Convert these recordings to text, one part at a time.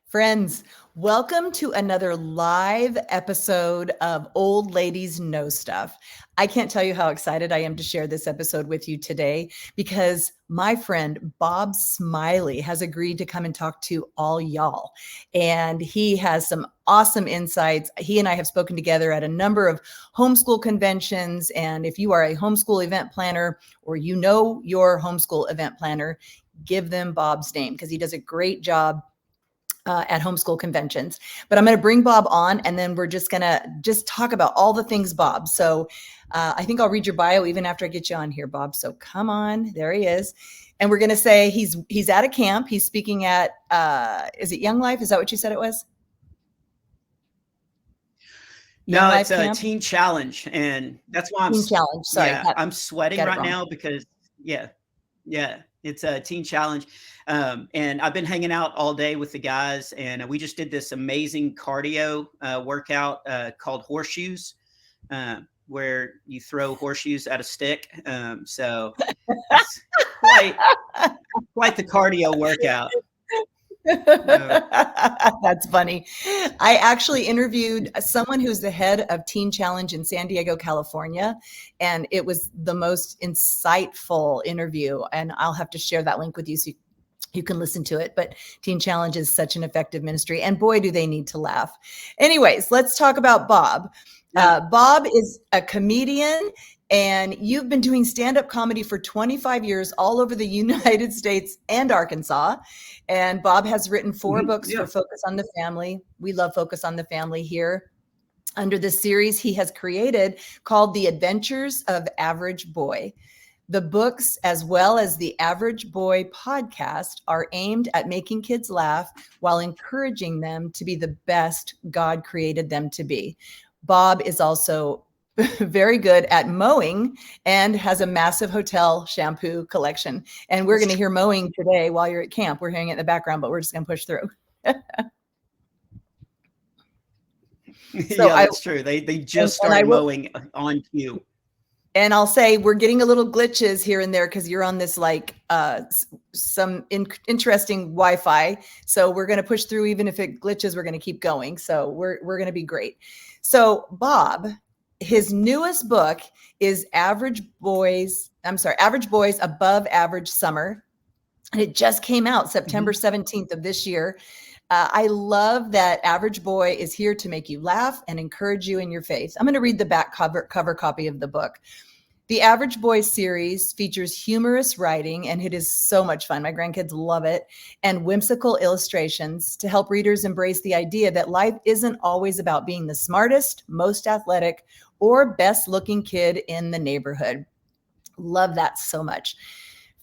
Friends, welcome to another live episode of Old Ladies Know Stuff. I can't tell you how excited I am to share this episode with you today because my friend Bob Smiley has agreed to come and talk to all y'all. And he has some awesome insights. He and I have spoken together at a number of homeschool conventions. And if you are a homeschool event planner or you know your homeschool event planner, give them Bob's name because he does a great job at homeschool conventions. But I'm going to bring Bob on and then we're just going to talk about all the things Bob. So I think I'll read your bio even after I get you on here, Bob. So come on, there he is. And we're going to say he's at a camp. He's speaking at, is it Young Life? Is that what you said it was? No, it's a Teen Challenge. And that's why Teen Challenge. Sorry. Yeah, I'm sweating right now because it's a Teen Challenge. And I've been hanging out all day with the guys, and we just did this amazing cardio workout called horseshoes, where you throw horseshoes at a stick. So it's quite the cardio workout. That's funny. I actually interviewed someone who's the head of Teen Challenge in San Diego, California, and it was the most insightful interview. And I'll have to share that link with you so you can listen to it. But Teen Challenge is such an effective ministry, and boy, do they need to laugh. Anyways, let's talk about Bob. Bob is a comedian, and you've been doing stand-up comedy for 25 years all over the United States and Arkansas. And Bob has written 4 books for Focus on the Family. We love Focus on the Family here. Under the series he has created called The Adventures of Average Boy. The books, as well as the Average Boy podcast, are aimed at making kids laugh while encouraging them to be the best God created them to be. Bob is also very good at mowing and has a massive hotel shampoo collection. And we're going to hear mowing today while you're at camp. We're hearing it in the background, but we're just going to push through. That's true. They just started mowing on cue. And I'll say we're getting a little glitches here and there because you're on this some interesting Wi-Fi. So we're going to push through. Even if it glitches, we're going to keep going. So we're going to be great. So Bob, his newest book is Average Boys Above Average Summer. And it just came out September 17th of this year. I love that Average Boy is here to make you laugh and encourage you in your faith. I'm going to read the back cover copy of the book. The Average Boy series features humorous writing, and it is so much fun. My grandkids love it, and whimsical illustrations to help readers embrace the idea that life isn't always about being the smartest, most athletic, or best looking kid in the neighborhood. Love that so much.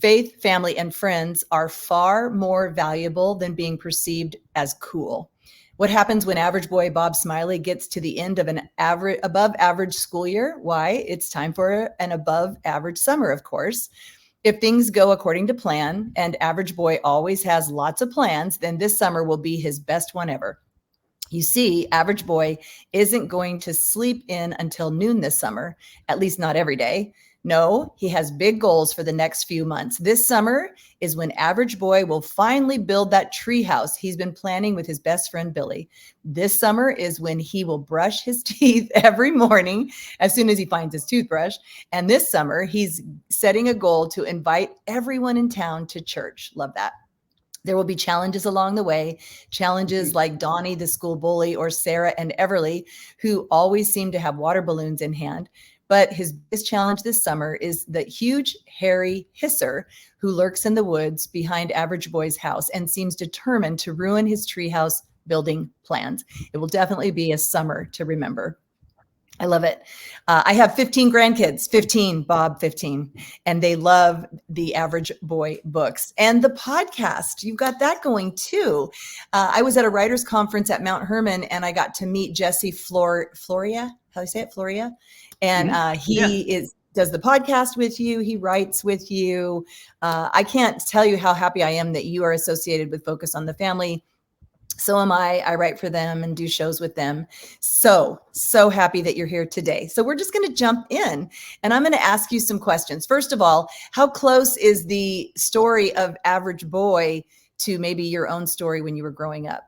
Faith, family, and friends are far more valuable than being perceived as cool. What happens when Average Boy Bob Smiley gets to the end of an above average school year? Why, it's time for an above average summer, of course. If things go according to plan, and Average Boy always has lots of plans, then this summer will be his best one ever. You see, Average Boy isn't going to sleep in until noon this summer, at least not every day. No, he has big goals for the next few months. This summer is when Average Boy will finally build that tree house he's been planning with his best friend, Billy. This summer is when he will brush his teeth every morning as soon as he finds his toothbrush. And this summer, he's setting a goal to invite everyone in town to church. Love that. There will be challenges along the way, challenges like Donnie, the school bully, or Sarah and Everly, who always seem to have water balloons in hand. But his biggest challenge this summer is the huge, hairy hisser who lurks in the woods behind Average Boy's house and seems determined to ruin his treehouse building plans. It will definitely be a summer to remember. I love it. I have 15 grandkids, 15, Bob, 15, and they love the Average Boy books and the podcast. You've got that going too. I was at a writers conference at Mount Hermon, and I got to meet Jesse Floria. How do you say it? Floria. And he does the podcast with you. He writes with you. I can't tell you how happy I am that you are associated with Focus on the Family. So am I. I write for them and do shows with them. So happy that you're here today. So we're just going to jump in, and I'm going to ask you some questions. First of all, how close is the story of Average Boy to maybe your own story when you were growing up?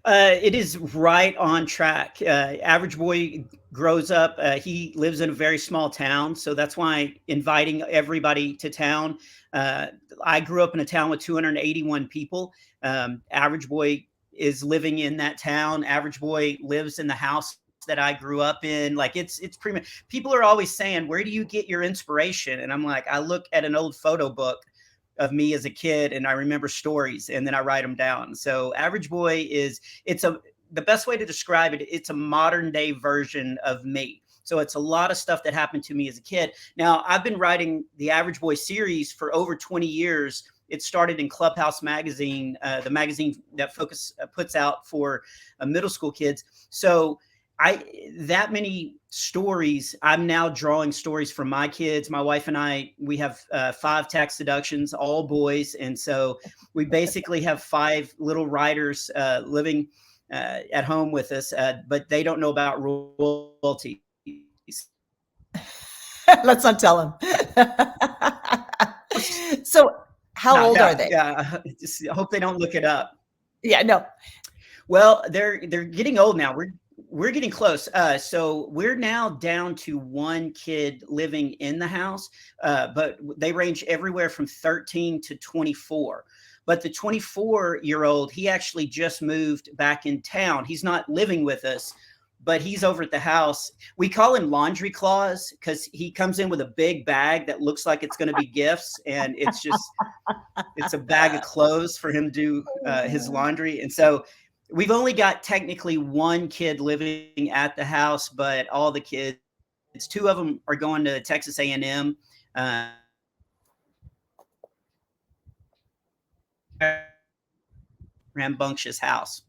It is right on track. Average boy grows up. He lives in a very small town, so that's why inviting everybody to town. Uh, I grew up in a town with 281 people. Average boy is living in that town. Average boy lives in the house that I grew up in. Like it's pretty much. People are always saying, "Where do you get your inspiration?" And I'm like, I look at an old photo book of me as a kid and I remember stories and then I write them down. So Average Boy the best way to describe it, it's a modern day version of me. So it's a lot of stuff that happened to me as a kid. Now, I've been writing the Average Boy series for over 20 years. It started in Clubhouse Magazine, the magazine that Focus puts out for middle school kids. So that many stories, I'm now drawing stories from my kids. My wife and I, we have 5 tax deductions, all boys. And so we basically have 5 little writers living at home with us, but they don't know about royalties. Let's not tell them. So how old are they? Yeah, just hope they don't look it up. Yeah, no. Well, they're getting old now. We're getting close. So we're now down to 1 kid living in the house, but they range everywhere from 13 to 24. But the 24-year-old, he actually just moved back in town. He's not living with us, but he's over at the house. We call him Laundry Claus because he comes in with a big bag that looks like it's going to be gifts. And it's a bag of clothes for him to do his laundry. And so we've only got technically 1 kid living at the house, but all the kids, 2 of them are going to Texas A&M. Rambunctious house.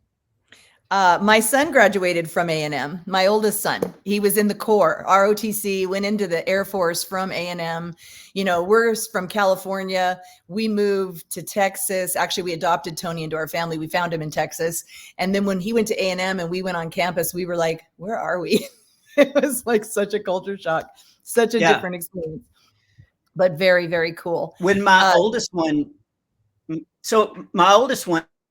My son graduated from A&M. My oldest son, he was in the Corps, ROTC, went into the Air Force from A&M. You know, we're from California. We moved to Texas. Actually, we adopted Tony into our family. We found him in Texas. And then when he went to A&M and we went on campus, we were like, where are we? It was like such a culture shock, such a different experience, but very, very cool. When my oldest one,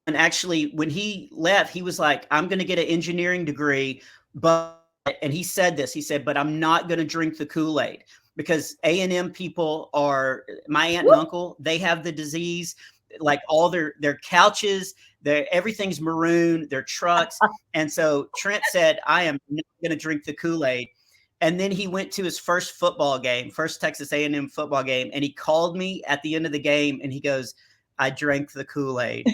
and actually, when he left, he was like, I'm going to get an engineering degree. And he said this, he said, but I'm not going to drink the Kool-Aid because A&M people are, my aunt and uncle, they have the disease, like all their couches, everything's maroon, their trucks. And so Trent said, I am not going to drink the Kool-Aid. And then he went to his first Texas A&M football game. And he called me at the end of the game and he goes, I drank the Kool-Aid.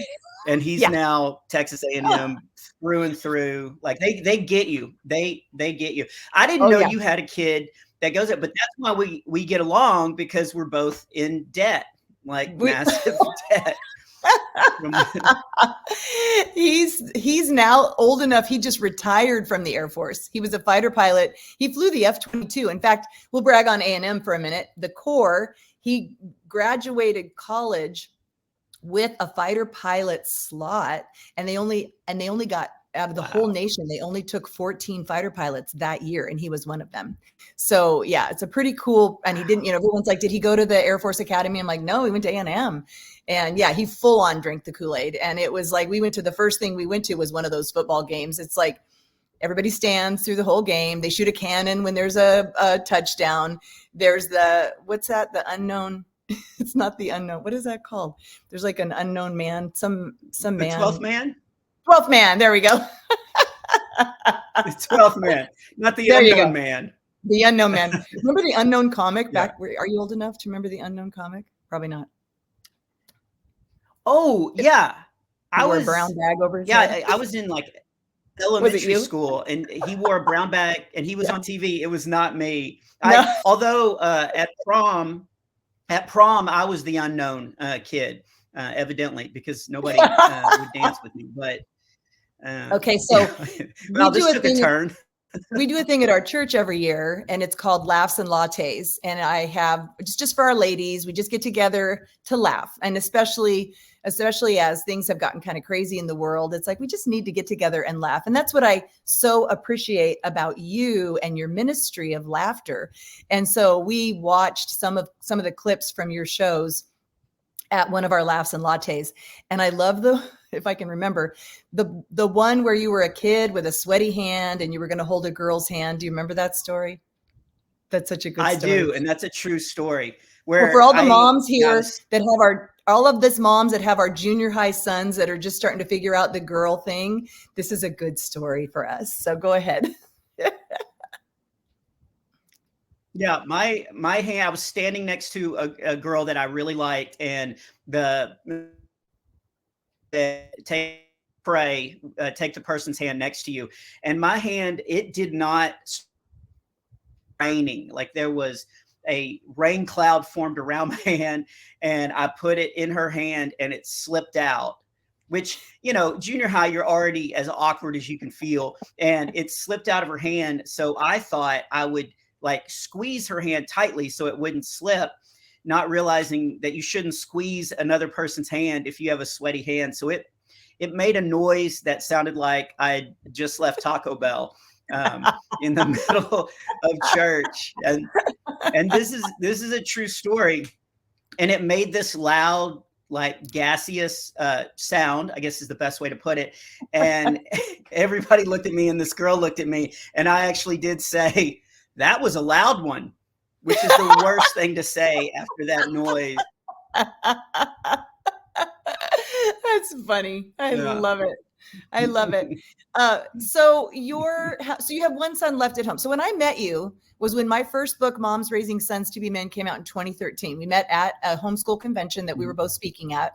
And he's now Texas A&M through and through. Like they get you. They get you. I didn't know you had a kid that goes up, but that's why we get along, because we're both in debt, like massive debt. He's now old enough. He just retired from the Air Force. He was a fighter pilot. He flew the F-22. In fact, we'll brag on A&M for a minute. The Corps, he graduated college with a fighter pilot slot, and they only got, out of the whole nation, they only took 14 fighter pilots that year, and he was one of them. So yeah, it's a pretty cool. And he didn't, everyone's like, did he go to the Air Force Academy? I'm like, no, he went to A&M. And yeah, he full on drank the Kool-Aid. And it was like, the first thing we went to was one of those football games. It's like everybody stands through the whole game. They shoot a cannon when there's a touchdown. There's what's that? The unknown. It's not the unknown. What is that called? There's like an unknown man, some man. The 12th man? 12th man. There we go. The 12th man, not the unknown man. The unknown man. Remember the Unknown comic back? Are you old enough to remember the Unknown comic? Probably not. Oh, yeah. I wore a brown bag over his head. I was in like elementary school, and he wore a brown bag and he was on TV. It was not me. No. Although at prom, I was the unknown kid, evidently, because nobody would dance with me. But okay, so well, this took a turn. We do a thing at our church every year, and it's called Laughs and Lattes. And I have just for our ladies, we just get together to laugh, and especially as things have gotten kind of crazy in the world, it's like we just need to get together and laugh. And that's what I so appreciate about you and your ministry of laughter. And so we watched some of the clips from your shows, at one of our laughs and lattes. And I love if I can remember, the one where you were a kid with a sweaty hand and you were going to hold a girl's hand. Do you remember that story? That's such a good I story. do. And that's a true story. Well, Where for all the moms here was, that have all of this moms that have our junior high sons that are just starting to figure out the girl thing, this is a good story for us. So go ahead. Yeah, my hand, I was standing next to a girl that I really liked, and take the person's hand next to you. And my hand, it did not raining. Like there was a rain cloud formed around my hand, and I put it in her hand and it slipped out, which, junior high, you're already as awkward as you can feel. And it slipped out of her hand. So I thought I would like squeeze her hand tightly so it wouldn't slip, not realizing that you shouldn't squeeze another person's hand if you have a sweaty hand. So it made a noise that sounded like I just left Taco Bell in the middle of church. And this is a true story. And it made this loud, like gaseous sound, I guess is the best way to put it. And everybody looked at me and this girl looked at me. And I actually did say, that was a loud one, which is the worst thing to say after that noise. That's funny. I love it. I love it. So you have one son left at home. So when I met you was when my first book, Moms Raising Sons to Be Men, came out in 2013. We met at a homeschool convention that we were both speaking at.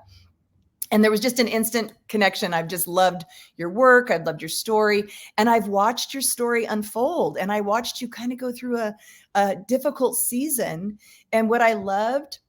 And there was just an instant connection. I've just loved your work. I've loved your story. And I've watched your story unfold. And I watched you kind of go through a difficult season. And what I loved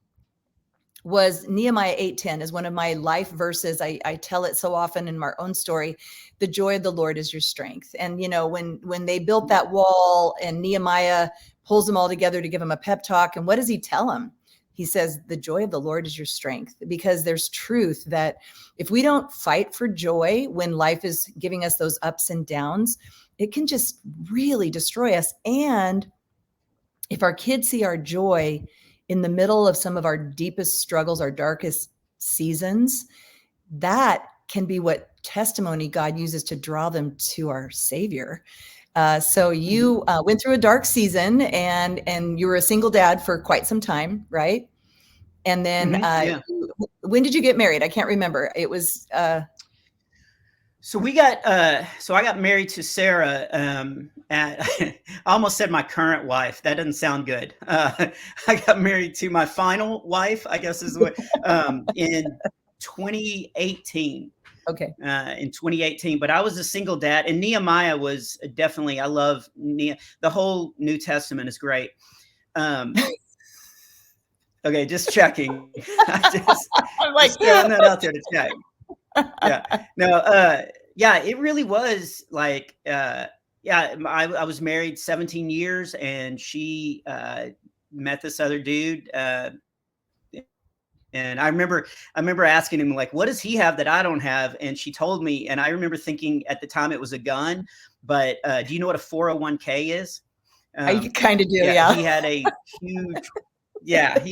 was Nehemiah 8:10 is one of my life verses. I tell it so often in my own story. The joy of the Lord is your strength. And, when they built that wall and Nehemiah pulls them all together to give them a pep talk. And what does he tell them? He says, the joy of the Lord is your strength, because there's truth that if we don't fight for joy when life is giving us those ups and downs, it can just really destroy us. And if our kids see our joy in the middle of some of our deepest struggles, our darkest seasons, that can be what testimony God uses to draw them to our Savior. So you went through a dark season, and you were a single dad for quite some time, right? And then when did you get married? I can't remember. It was So I got married to Sarah I almost said my current wife. That doesn't sound good. I got married to my final wife, I guess is what, in 2018. Okay. In 2018, but I was a single dad, and Nehemiah was definitely, I love the whole New Testament is great. Okay, just checking. I'm like, just throwing that out there to check. Yeah, no, yeah, it really was like, I was married 17 years, and she met this other dude. And I remember asking him, like, what does he have that I don't have? And she told me, and I remember thinking at the time it was a gun, but do you know what a 401k is? I kind of do, yeah. He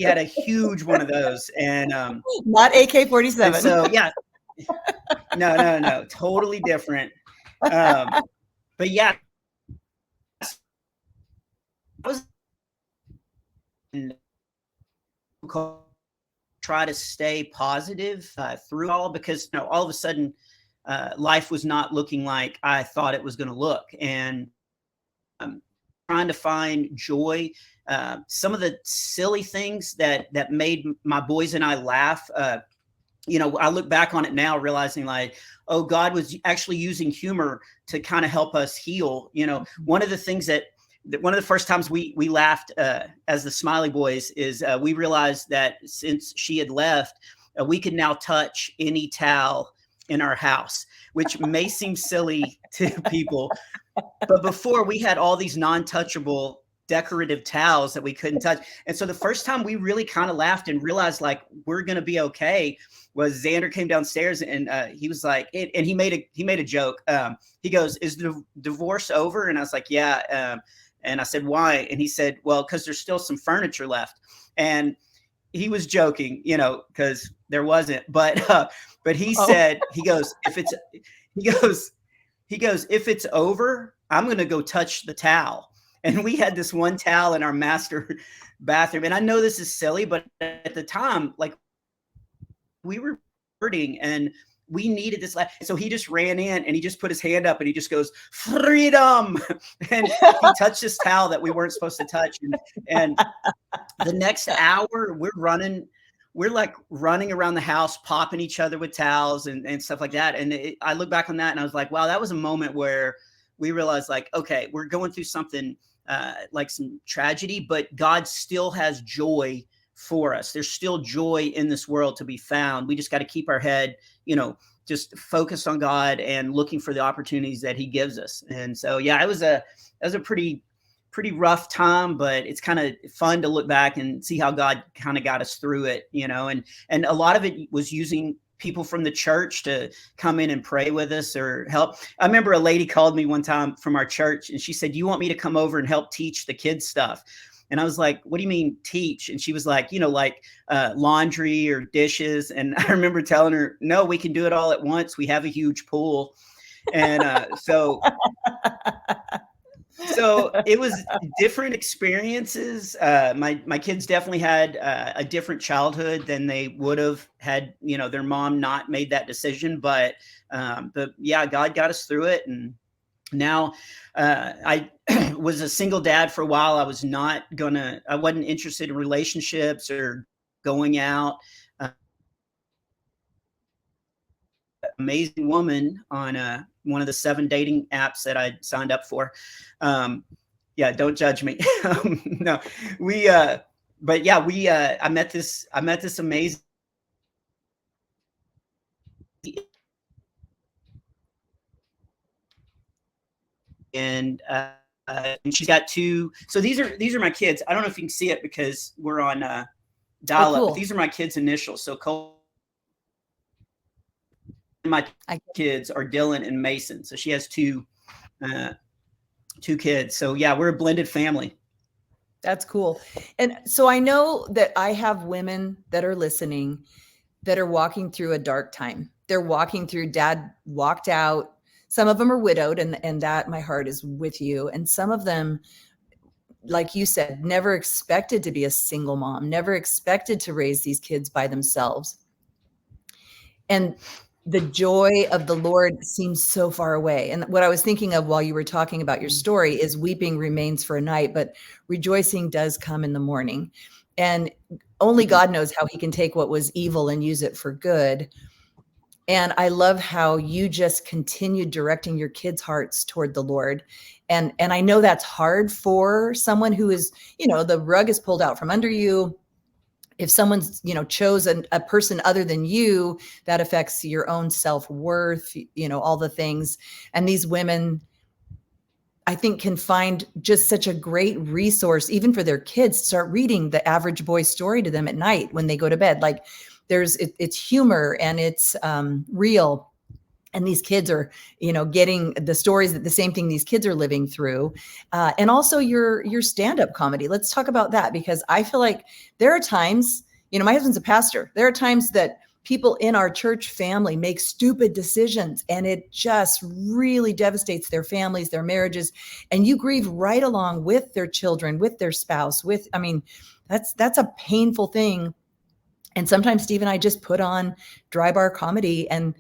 had a huge one of those, and not AK-47. So yeah, no, totally different. But yeah, I was try to stay positive through all, because all of a sudden life was not looking like I thought it was going to look, and trying to find joy. Some of the silly things that made my boys and I laugh. I look back on it now realizing like, oh, God was actually using humor to kind of help us heal. One of the things one of the first times we laughed as the Smiley Boys is we realized that since she had left, we could now touch any towel in our house, which may seem silly to people. But before, we had all these non-touchable decorative towels that we couldn't touch. And so the first time we really kind of laughed and realized like we're going to be okay was Xander came downstairs, and he was like, and he made a joke. He goes, "Is the divorce over?" And I was like, "Yeah." And I said, "Why?" And he said, "Well, because there's still some furniture left." And he was joking, you know, because there wasn't, but he said, he goes, he goes, if it's over, I'm going to go touch the towel. And we had this one towel in our master bathroom. And I know this is silly, but at the time, like, we were hurting and we needed this. So he just ran in and he just put his hand up and he just goes, freedom. And he touched this towel that we weren't supposed to touch. And the next hour we're like running around the house, popping each other with towels and stuff like that. And I look back on that and I was like, wow, that was a moment where we realized, like, okay, we're going through something like some tragedy, but God still has joy for us. There's still joy in this world to be found. We just got to keep our head, you know, just focused on God and looking for the opportunities that he gives us. And so, yeah, it was a pretty rough time, but it's kind of fun to look back and see how God kind of got us through it, you know, and a lot of it was using people from the church to come in and pray with us or help. I remember a lady called me one time from our church and she said, "Do you want me to come over and help teach the kids stuff?" And I was like, "What do you mean teach?" And she was like, you know, like laundry or dishes. And I remember telling her, "No, we can do it all at once. We have a huge pool." And so it was different experiences. My kids definitely had a different childhood than they would have had, you know, their mom not made that decision. But yeah, God got us through it. And now I was a single dad for a while. I wasn't interested in relationships or going out. Amazing woman on one of the 7 dating apps that I signed up for. Yeah, don't judge me. No, but yeah, I met this amazing, and she's got 2. So these are my kids. I don't know if you can see it because we're on dial up, but these are my kids' initials. So Cole, my kids are Dylan and Mason. So she has 2 kids. So yeah, we're a blended family. That's cool. And so I know that I have women that are listening that are walking through a dark time. They're walking through, dad walked out. Some of them are widowed, and that, my heart is with you. And some of them, like you said, never expected to be a single mom, never expected to raise these kids by themselves. And the joy of the Lord seems so far away. And what I was thinking of while you were talking about your story is weeping remains for a night, but rejoicing does come in the morning. And only God knows how he can take what was evil and use it for good. And I love how you just continued directing your kids' hearts toward the Lord. And I know that's hard for someone who is, you know, the rug is pulled out from under you. If someone's, you know, chose a person other than you, that affects your own self-worth, you know, all the things. And these women, I think, can find just such a great resource, even for their kids, start reading The Average Boy's Story to them at night when they go to bed. Like it's humor and it's real. And these kids are, you know, getting the stories, that the same thing these kids are living through. And also your stand-up comedy. Let's talk about that, because I feel like there are times, you know, my husband's a pastor. There are times that people in our church family make stupid decisions and it just really devastates their families, their marriages. And you grieve right along with their children, with their spouse, that's a painful thing. And sometimes Steve and I just put on dry bar comedy and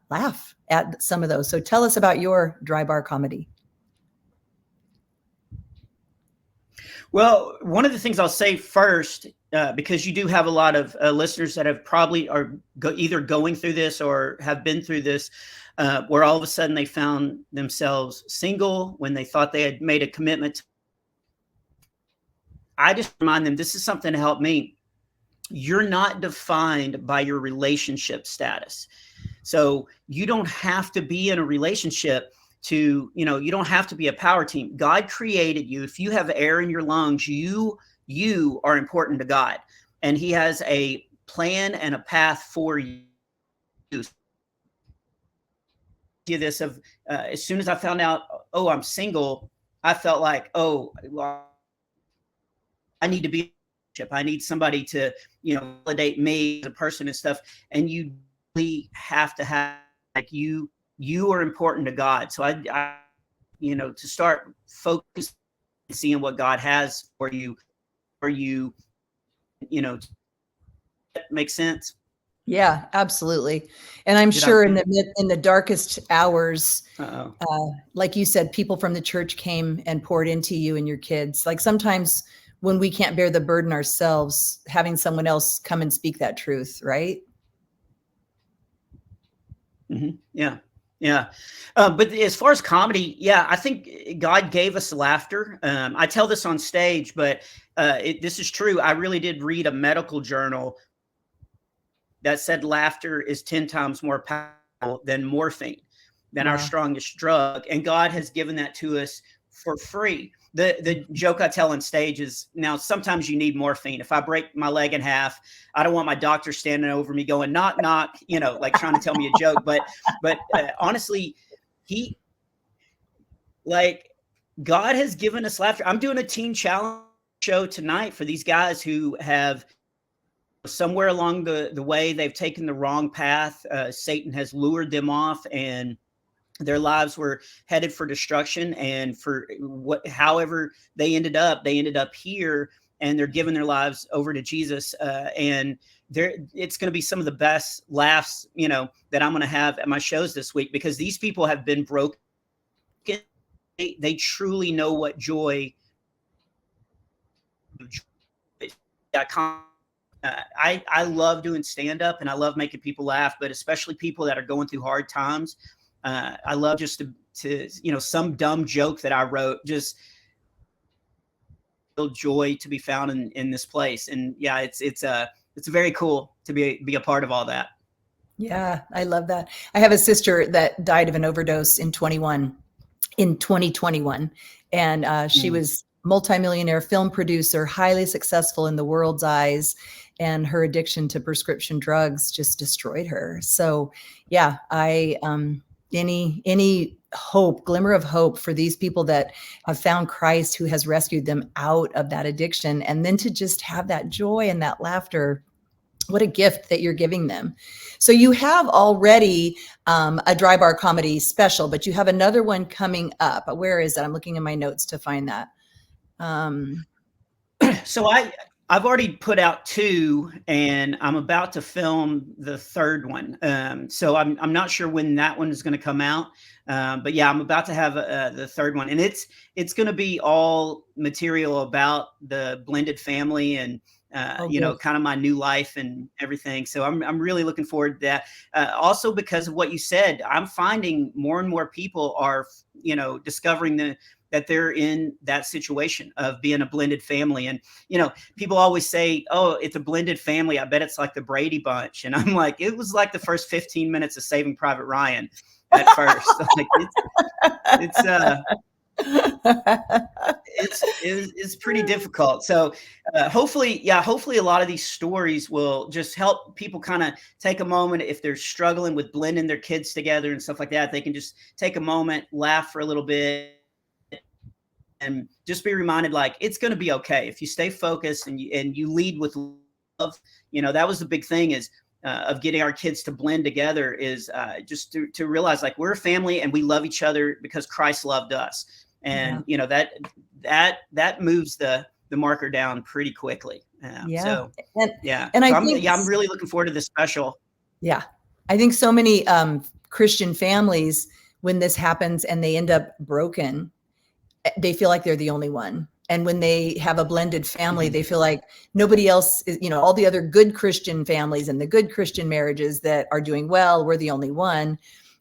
laugh at some of those. So tell us about your dry bar comedy. Well, one of the things I'll say first, because you do have a lot of listeners that have probably either going through this or have been through this, where all of a sudden they found themselves single when they thought they had made a commitment. I just remind them, this is something to help me. You're not defined by your relationship status. So you don't have to be in a relationship you don't have to be a power team. God created you. If you have air in your lungs, you are important to God, and he has a plan and a path for you. This of as soon as I found out, oh, I'm single, I felt like, oh, well, I need to be I need somebody to, validate me as a person and stuff. And you really have to have, like, you are important to God. So I to start focusing, seeing what God has for you, that makes sense. Yeah, absolutely. And I'm sure in the darkest hours, like you said, people from the church came and poured into you and your kids. Like sometimes when we can't bear the burden ourselves, having someone else come and speak that truth, right? Mm-hmm. Yeah. Yeah. But as far as comedy, yeah, I think God gave us laughter. I tell this on stage, but this is true. I really did read a medical journal that said laughter is 10 times more powerful than morphine, than our strongest drug. And God has given that to us for free. The joke I tell on stage is, now sometimes you need morphine. If I break my leg in half, I don't want my doctor standing over me going, knock, knock, like trying to tell me a joke. But honestly, God has given us laughter. I'm doing a teen challenge show tonight for these guys who have, somewhere along the way, they've taken the wrong path. Satan has lured them off, and their lives were headed for destruction. And for however they ended up here, and they're giving their lives over to Jesus. And it's going to be some of the best laughs, that I'm going to have at my shows this week, because these people have been broken. They truly know what joy. I love doing stand up, and I love making people laugh, but especially people that are going through hard times. I love just to some dumb joke that I wrote, just real joy to be found in this place. And yeah, it's very cool to be a part of all that. Yeah, I love that. I have a sister that died of an overdose in 2021, and she was multimillionaire film producer, highly successful in the world's eyes, and her addiction to prescription drugs just destroyed her. So yeah, any hope, glimmer of hope for these people that have found Christ, who has rescued them out of that addiction, and then to just have that joy and that laughter. What a gift that you're giving them. So you have already a dry bar comedy special, but you have another one coming up. Where is it? I'm looking in my notes to find that. So I've already put out 2, and I'm about to film the 3rd one. So I'm not sure when that one is going to come out. But yeah, I'm about to have the 3rd one, and it's going to be all material about the blended family, and kind of my new life and everything. So I'm really looking forward to that. Also, because of what you said, I'm finding more and more people are, discovering that they're in that situation of being a blended family. And, people always say, oh, it's a blended family. I bet it's like the Brady Bunch. And I'm like, it was like the first 15 minutes of Saving Private Ryan at first. Like, it's pretty difficult. So hopefully a lot of these stories will just help people kind of take a moment. If they're struggling with blending their kids together and stuff like that, they can just take a moment, laugh for a little bit, and just be reminded, like, it's going to be okay if you stay focused and you lead with love. That was the big thing, is of getting our kids to blend together, is just to realize, like, we're a family and we love each other because Christ loved us. And that moves the marker down pretty quickly. So I'm really looking forward to this special. Yeah, I think so many Christian families, when this happens and they end up broken, they feel like they're the only one. And when they have a blended family, they feel like nobody else is, all the other good Christian families and the good Christian marriages that are doing well, we're the only one.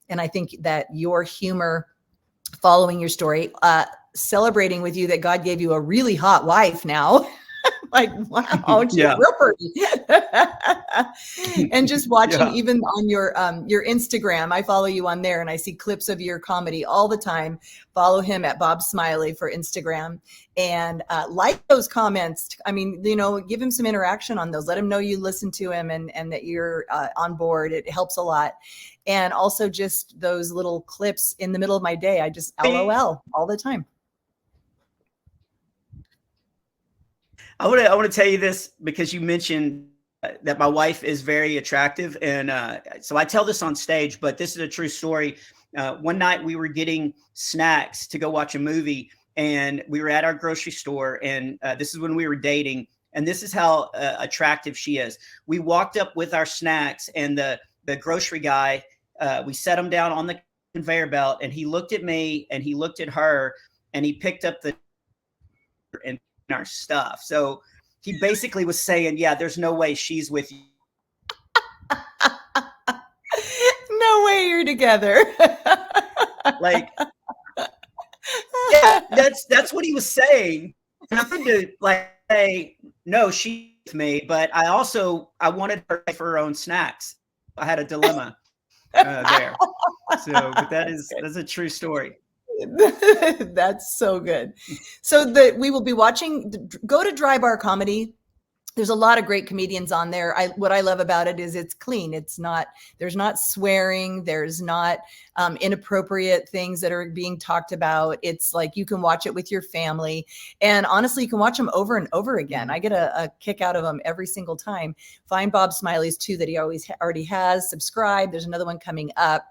And I think that your humor, following your story, celebrating with you that God gave you a really hot wife now. Like, wow, she's real pretty. And just watching even on your Instagram, I follow you on there and I see clips of your comedy all the time. Follow him at Bob Smiley for Instagram, and like those comments. I mean, give him some interaction on those. Let him know you listen to him and that you're on board. It helps a lot. And also just those little clips in the middle of my day. I just LOL all the time. I want to tell you this because you mentioned that my wife is very attractive, and so I tell this on stage, but this is a true story. One night we were getting snacks to go watch a movie, and we were at our grocery store, and this is when we were dating, and this is how attractive she is. We walked up with our snacks, and the grocery guy, we set him down on the conveyor belt, and he looked at me, and he looked at her, and he picked up and our stuff. So he basically was saying, yeah, there's no way she's with you. No way you're together. Like, yeah, that's what he was saying. Nothing to like say, no, she's with me, but I wanted her for her own snacks. I had a dilemma there. So, but that's a true story. That's so good. So we will be watching, go to Dry Bar Comedy. There's a lot of great comedians on there. What I love about it is it's clean. There's not swearing. There's not inappropriate things that are being talked about. It's like you can watch it with your family. And honestly, you can watch them over and over again. I get a kick out of them every single time. Find Bob Smiley's 2 that he already has. Subscribe. There's another one coming up.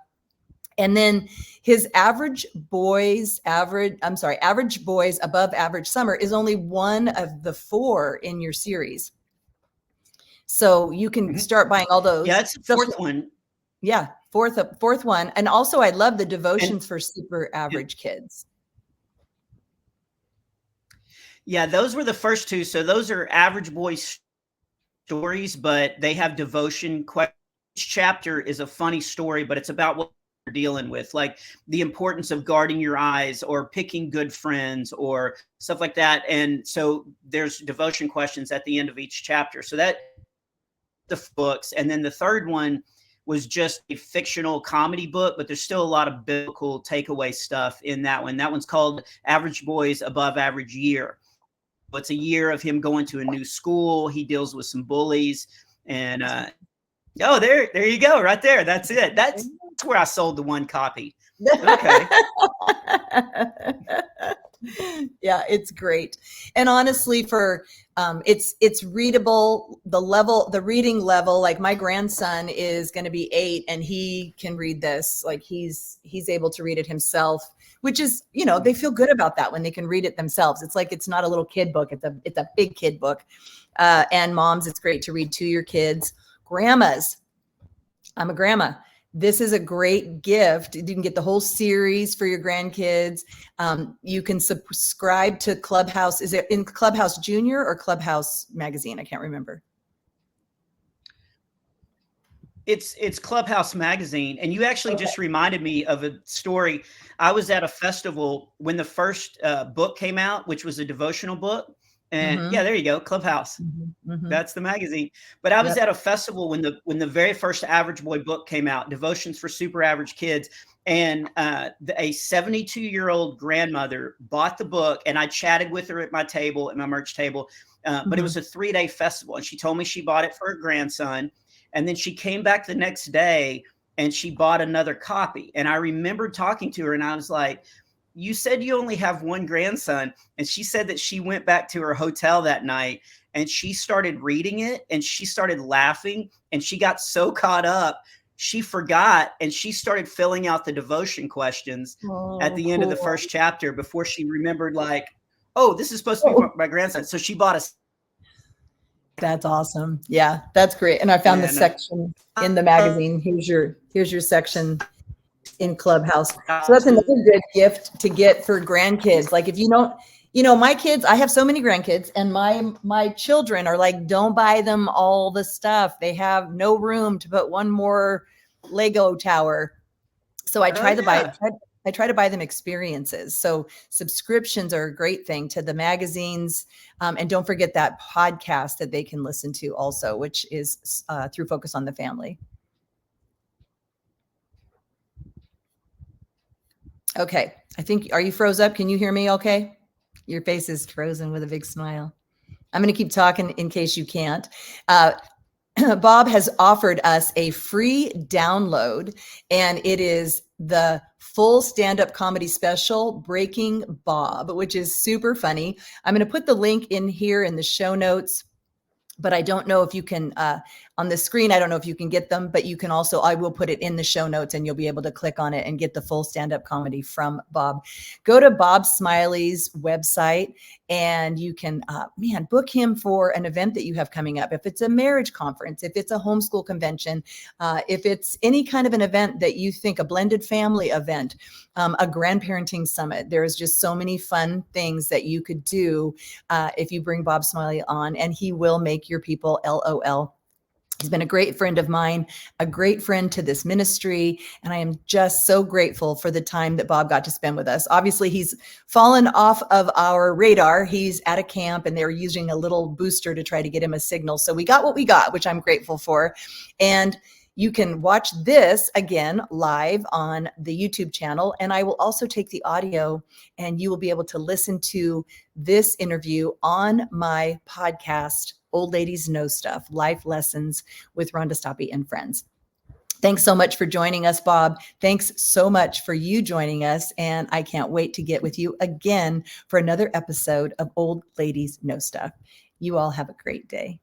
And then his Average Boys Above Average Summer is only one of the 4 in your series. So you can start buying all those. Yeah, it's the 4th one. Yeah, fourth one. And also I love the devotions for super average kids. Yeah, those were the first 2. So those are Average Boys stories, but they have devotion. Each chapter is a funny story, but it's about what you're dealing with, like the importance of guarding your eyes or picking good friends or stuff like that. And so there's devotion questions at the end of each chapter. So that the books. And then the third one was just a fictional comedy book, but there's still a lot of biblical takeaway stuff in that one. That one's called Average Boys Above Average Year. It's a year of him going to a new school. He deals with some bullies, and there you go, right there. That's it. That's where I sold the 1 copy. Okay. Yeah, it's great. And honestly, for it's readable. The reading level, like my grandson is going to be 8 and he can read this. Like he's able to read it himself, which is, they feel good about that when they can read it themselves. It's like, it's not a little kid book. It's a big kid book. And moms, it's great to read to your kids. Grandmas, I'm a grandma. This is a great gift. You can get the whole series for your grandkids. You can subscribe to Clubhouse. Is it in Clubhouse Junior or Clubhouse Magazine? I can't remember. It's Clubhouse Magazine. And you actually just reminded me of a story. I was at a festival when the first book came out, which was a devotional book. And yeah, there you go, Clubhouse. That's the magazine. But I was at a festival when the very first Average Boy book came out, Devotions for Super Average Kids. And a 72-year-old grandmother bought the book, and I chatted with her at my table, at my merch table. But it was a 3-day festival, and she told me she bought it for her grandson. And then she came back the next day and she bought another copy. And I remember talking to her, and I was like, you said you only have 1 grandson. And she said that she went back to her hotel that night and she started reading it and she started laughing and she got so caught up, she forgot, and she started filling out the devotion questions at the end of the first chapter before she remembered, like, oh, this is supposed to be my grandson. So she bought a. That's awesome. Yeah, that's great. And I found the section in the magazine. Here's your section in Clubhouse. So that's another good gift to get for grandkids. Like if you don't, my kids, I have so many grandkids, and my children are like, don't buy them all the stuff. They have no room to put one more Lego tower. So I try to buy them experiences. So subscriptions are a great thing to the magazines. And don't forget that podcast that they can listen to also, which is Through Focus on the Family. Okay. Are you froze up? Can you hear me okay? Your face is frozen with a big smile. I'm going to keep talking in case you can't. Bob has offered us a free download, and it is the full stand-up comedy special, Breaking Bob, which is super funny. I'm going to put the link in here in the show notes, but I don't know if you can, on the screen, I don't know if you can get them, but you can also, I will put it in the show notes and you'll be able to click on it and get the full stand-up comedy from Bob. Go to Bob Smiley's website and you can, book him for an event that you have coming up. If it's a marriage conference, if it's a homeschool convention, if it's any kind of an event that you think, a blended family event, a grandparenting summit, there's just so many fun things that you could do if you bring Bob Smiley on, and he will make your people LOL. He's been a great friend of mine, a great friend to this ministry, and I am just so grateful for the time that Bob got to spend with us. Obviously, he's fallen off of our radar. He's at a camp, and they're using a little booster to try to get him a signal. So we got what we got, which I'm grateful for. And you can watch this again live on the YouTube channel, and I will also take the audio, and you will be able to listen to this interview on my podcast, Old Ladies Know Stuff, Life Lessons with Rhonda, Stoppe, and Friends. Thanks so much for joining us, Bob. Thanks so much for you joining us, and I can't wait to get with you again for another episode of Old Ladies Know Stuff. You all have a great day.